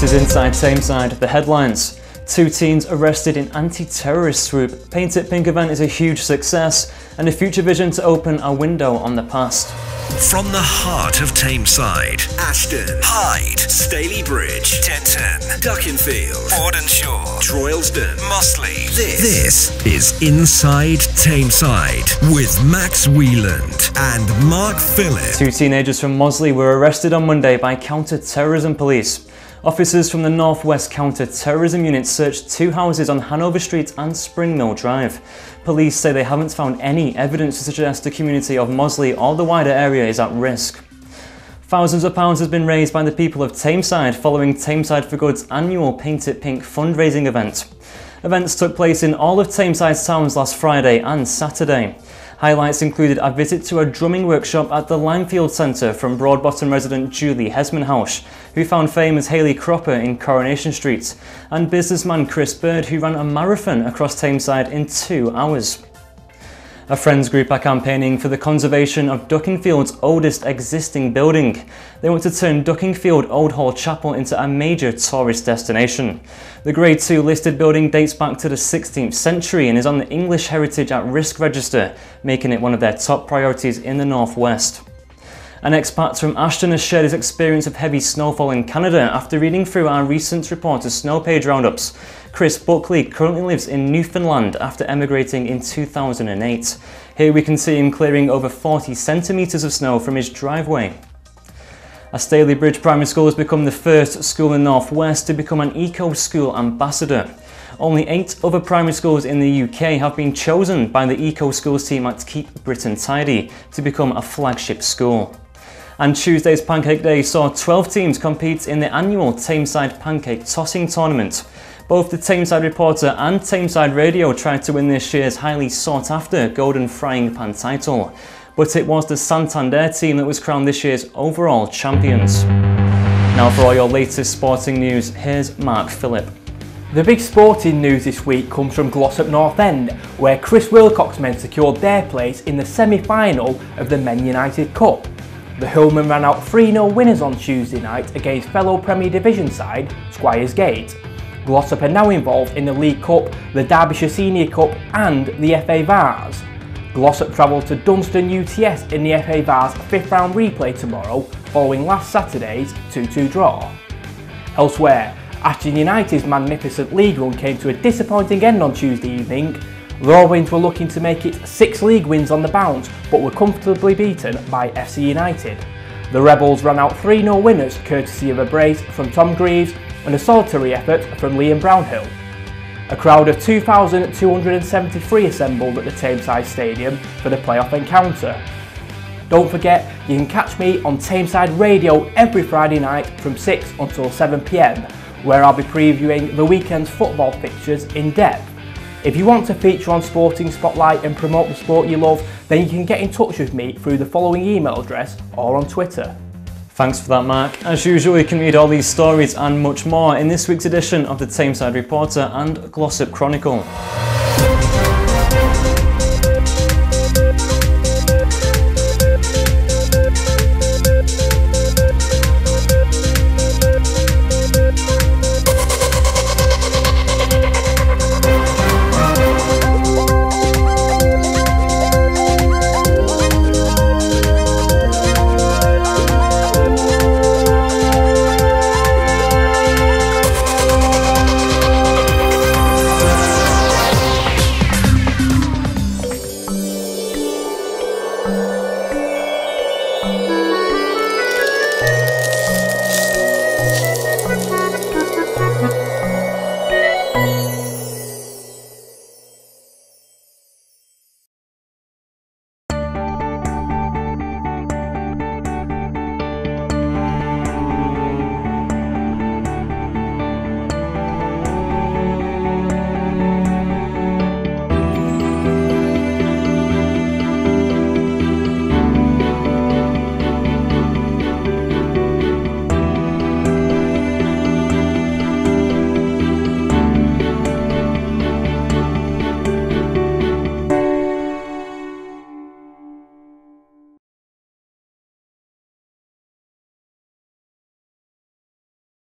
This is Inside Tameside, the headlines. 2 teens arrested in anti-terrorist swoop. Paint It Pink event is a huge success and a future vision to open a window on the past. From the heart of Tameside, Ashton, Hyde, Staley Bridge, Denton, Duckenfield, Audenshaw, Droylsden, Mossley. This is Inside Tameside with Max Wieland and Mark Phillip. 2 teenagers from Mossley were arrested on Monday by counter-terrorism police. Officers from the North West Counter-Terrorism Unit searched 2 houses on Hanover Street and Spring Mill Drive. Police say they haven't found any evidence to suggest the community of Mossley or the wider area is at risk. Thousands of pounds has been raised by the people of Tameside following Tameside for Good's annual Paint It Pink fundraising event. Events took place in all of Tameside's towns last Friday and Saturday. Highlights included a visit to a drumming workshop at the Limefield Centre from Broadbottom resident Julie Hesmanhaus, who found fame as Hayley Cropper in Coronation Street, and businessman Chris Bird, who ran a marathon across Tameside in 2 hours. A friends group are campaigning for the conservation of Duckingfield's oldest existing building. They want to turn Duckingfield Old Hall Chapel into a major tourist destination. The Grade 2 listed building dates back to the 16th century and is on the English Heritage at Risk Register, making it one of their top priorities in the Northwest. An expat from Ashton has shared his experience of heavy snowfall in Canada after reading through our recent report of snow page roundups. Chris Buckley currently lives in Newfoundland after emigrating in 2008. Here we can see him clearing over 40 centimetres of snow from his driveway. A Staley Bridge Primary School has become the first school in the Northwest to become an Eco-School Ambassador. Only 8 other primary schools in the UK have been chosen by the Eco-Schools team at Keep Britain Tidy to become a flagship school. And Tuesday's Pancake Day saw 12 teams compete in the annual Tameside Pancake Tossing Tournament. Both the Tameside Reporter and Tameside Radio tried to win this year's highly sought-after Golden Frying Pan title, but it was the Santander team that was crowned this year's overall champions. Now for all your latest sporting news, here's Mark Phillip. The big sporting news this week comes from Glossop North End, where Chris Wilcox men secured their place in the semi-final of the Men United Cup. The Hillmen ran out 3-0 winners on Tuesday night against fellow Premier Division side Squires Gate. Glossop are now involved in the League Cup, the Derbyshire Senior Cup and the FA Vars. Glossop travel to Dunstan UTS in the FA Vars 5th round replay tomorrow, following last Saturday's 2-2 draw. Elsewhere, Ashton United's magnificent league run came to a disappointing end on Tuesday evening. The Rawlins were looking to make it 6 league wins on the bounce, but were comfortably beaten by FC United. The Rebels ran out 3-0 winners courtesy of a brace from Tom Greaves and a solitary effort from Liam Brownhill. A crowd of 2,273 assembled at the Tameside Stadium for the playoff encounter. Don't forget, you can catch me on Tameside Radio every Friday night from 6 until 7 PM, where I'll be previewing the weekend's football fixtures in depth. If you want to feature on Sporting Spotlight and promote the sport you love, then you can get in touch with me through the following email address or on Twitter. Thanks for that, Mark. As usual, you can read all these stories and much more in this week's edition of the Tameside Reporter and Glossop Chronicle.